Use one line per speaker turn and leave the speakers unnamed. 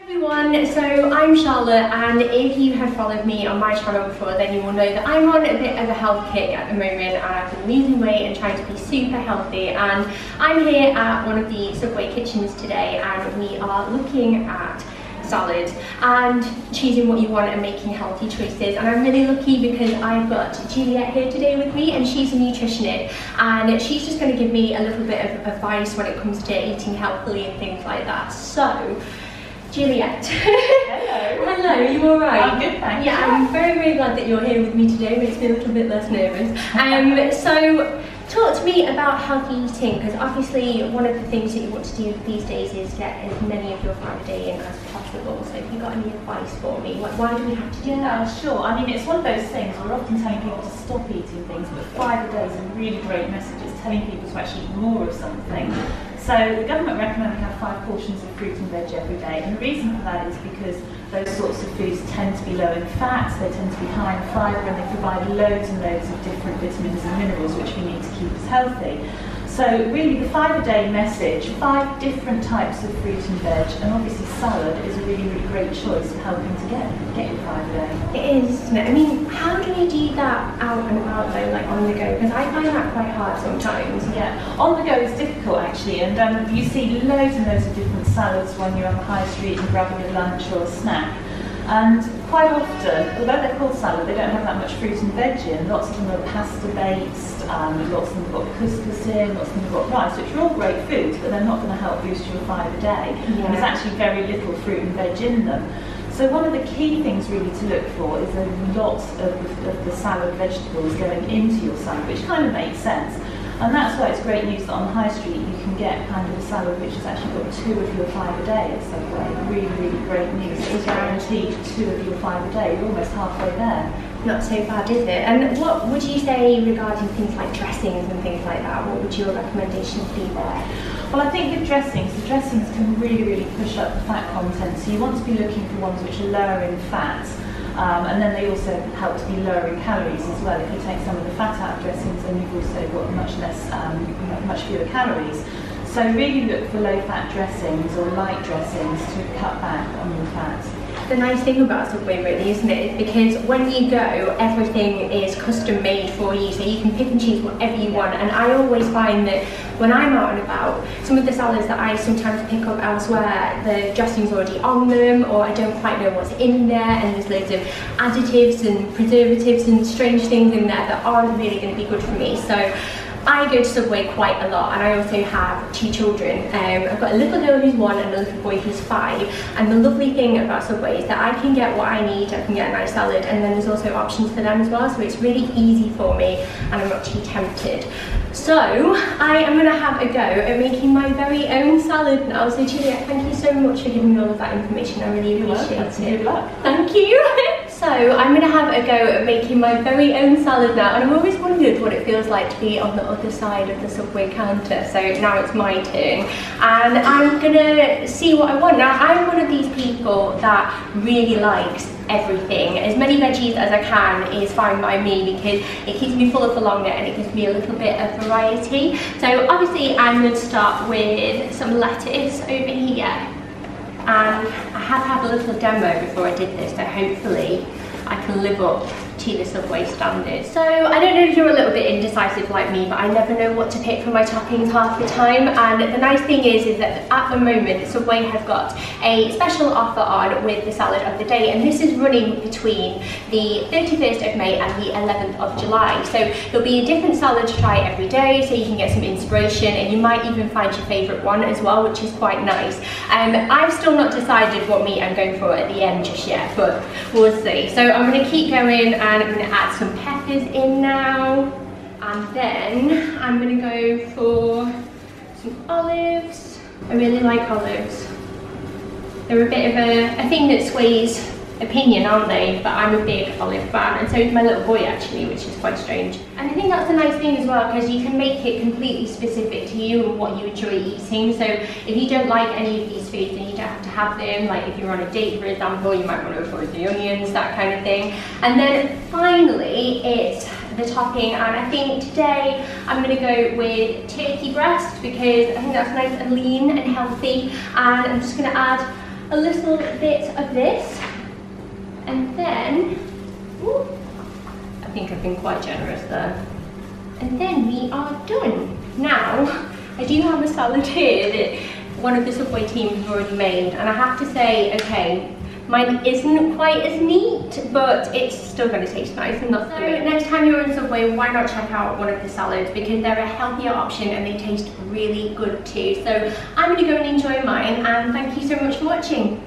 Everyone, so I'm Charlotte, and if you have followed me on my channel before, then you will know that I'm on a bit of a health kick at the moment, and I've been losing weight and trying to be super healthy. And I'm here at one of the Subway kitchens today, and we are looking at salad and choosing what you want and making healthy choices. And I'm really lucky because I've got Juliet here today with me, and she's a nutritionist, and she's just going to give me a little bit of advice when it comes to eating healthily and things like that. So Juliet.
Hello.
Hello, are you alright?
I'm good, thanks.
Yeah, I'm very, very glad that you're here with me today. Makes me a little bit less nervous. So talk to me about healthy eating, because obviously one of the things that you want to do these days is get as many of your five a day in as possible. So if you've got any advice for me, why do we have to do that?
Sure. I mean, it's one of those things, we're often telling people to stop eating things, but 5 a day is a really great message. It's telling people to actually eat more of something. So the government recommend we have 5 portions of fruit and veg every day, and the reason for that is because those sorts of foods tend to be low in fats, they tend to be high in fibre, and they provide loads and loads of different vitamins and minerals which we need to keep us healthy. So really the 5 a day message, 5 different types of fruit and veg, and obviously salad is a really, really great choice for helping to get your 5 a day.
It is, isn't it? I mean, how do we do that out and about though, like on the go? Because I find that quite hard sometimes.
Yeah, on the go is difficult actually, and you see loads and loads of different salads when you're on the high street and grabbing a lunch or a snack. And quite often, although they're called salad, they don't have that much fruit and veg in. Lots of them are pasta based, lots of them have got couscous in, lots of them have got rice, which are all great foods, but they're not going to help boost your 5 a day. Yeah. And there's actually very little fruit and veg in them. So one of the key things really to look for is a lot of the salad vegetables going into your salad, which kind of makes sense. And that's why it's great news that on the high street you can get kind of a salad which has actually got 2 of your 5 a day at Subway. Really, really great news. It's guaranteed 2 of your 5 a day. You're almost halfway there.
Not so bad, is it? And what would you say regarding things like dressings and things like that? What would your recommendations be there?
Well, I think with dressings, the dressings can really, really push up the fat content. So you want to be looking for ones which are lower in fat. And then they also help to be lower in calories as well. If you take some of the fat out of dressings, then you've also got much fewer calories. So really look for low fat dressings or light dressings to cut back on your fat.
The nice thing about Subway really, isn't it, is because when you go, everything is custom made for you, so you can pick and choose whatever you want. And I always find that when I'm out and about, some of the salads that I sometimes pick up elsewhere, the dressing's already on them, or I don't quite know what's in there, and there's loads of additives and preservatives and strange things in there that aren't really going to be good for me. So I go to Subway quite a lot, and I also have 2 children. I've got a little girl who's 1 and a little boy who's 5, and the lovely thing about Subway is that I can get what I need. I can get a nice salad, and then there's also options for them as well, so it's really easy for me and I'm not too tempted. So I am going to have a go at making my very own salad now. So Juliet, thank you so much for giving me all of that information. I really appreciate it.
Good luck.
Thank you. So I'm going to have a go at making my very own salad now, and I've always wondered what it feels like to be on the other side of the Subway counter. So now it's my turn, and I'm going to see what I want. Now I'm one of these people that really likes everything. As many veggies as I can is fine by me, because it keeps me fuller for longer and it gives me a little bit of variety. So obviously I'm going to start with some lettuce over here. And I have had a little demo before I did this, so hopefully I can live up to the Subway standards. So I don't know if you're a little bit indecisive like me, but I never know what to pick for my toppings half the time. And the nice thing is that at the moment Subway has got a special offer on with the salad of the day, and this is running between the 31st of May and the 11th of July. So there'll be a different salad to try every day, so you can get some inspiration, and you might even find your favourite one as well, which is quite nice. I've still not decided what meat I'm going for at the end just yet, but we'll see. So I'm going to keep going, and I'm going to add some peppers in now, and then I'm going to go for some olives. I really like olives. They're a bit of a thing that sways opinion, aren't they? But I'm a big olive fan, and so is my little boy actually, which is quite strange. And I think that's a nice thing as well, because you can make it completely specific to you and what you enjoy eating. So if you don't like any of these foods, then you don't have to have them. Like if you're on a date, for example, you might want to avoid the onions, that kind of thing. And then finally it's the topping, and I think today I'm going to go with turkey breast, because I think that's nice and lean and healthy. And I'm just going to add a little bit of this, and then, ooh, I think I've been quite generous there. And then we are done. Now, I do have a salad here that one of the Subway team has already made, and I have to say, okay, mine isn't quite as neat, but it's still going to taste nice, and that's good. Next time you're in Subway, why not check out one of the salads, because they're a healthier option and they taste really good too. So I'm going to go and enjoy mine, and thank you so much for watching.